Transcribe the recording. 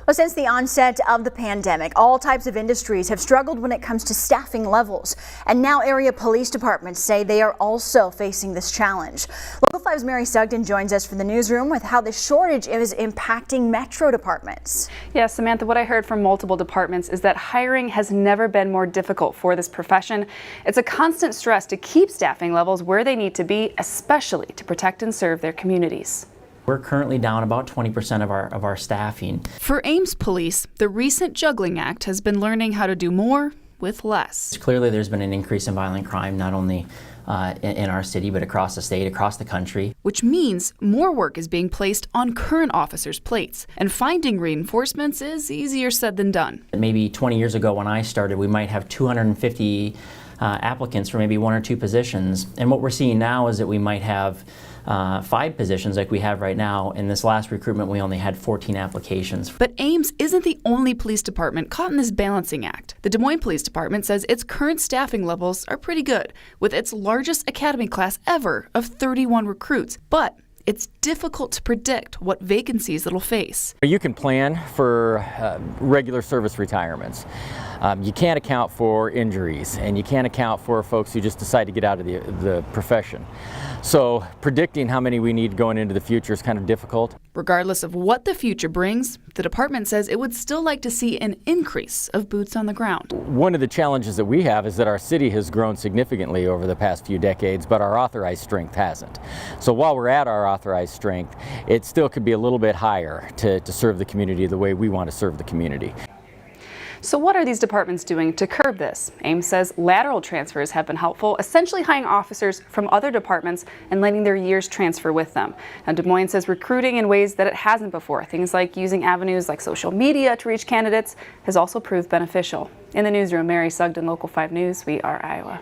Well, since the onset of the pandemic, all types of industries have struggled when it comes to staffing levels. And now area police departments say they are also facing this challenge. Local 5's Mary Sugden joins us from the newsroom with how the shortage is impacting metro departments. Yes, Samantha, what I heard from multiple departments is that hiring has never been more difficult for this profession. It's a constant stress to keep staffing levels where they need to be, especially to protect and serve their communities. We're currently down about 20% of our staffing. For Ames Police, the recent juggling act has been learning how to do more with less. Clearly there's been an increase in violent crime, not only in our city, but across the state, across the country. Which means more work is being placed on current officers' plates, and finding reinforcements is easier said than done. Maybe 20 years ago when I started, we might have 250 applicants for maybe one or two positions. And what we're seeing now is that we might have 5 positions like we have right now. In this last recruitment, we only had 14 applications. But Ames isn't the only police department caught in this balancing act. The Des Moines Police Department says its current staffing levels are pretty good, with its largest academy class ever of 31 recruits. But it's difficult to predict what vacancies it'll face. You can plan for regular service retirements. You can't account for injuries, and you can't account for folks who just decide to get out of the profession. So predicting how many we need going into the future is kind of difficult. Regardless of what the future brings, the department says it would still like to see an increase of boots on the ground. One of the challenges that we have is that our city has grown significantly over the past few decades, but our authorized strength hasn't. So while we're at our authorized strength, it still could be a little bit higher to serve the community the way we want to serve the community. So what are these departments doing to curb this? Ames says lateral transfers have been helpful, essentially hiring officers from other departments and letting their years transfer with them. Now, Des Moines says recruiting in ways that it hasn't before, things like using avenues like social media to reach candidates, has also proved beneficial. In the newsroom, Mary Sugden, Local 5 News, we are Iowa.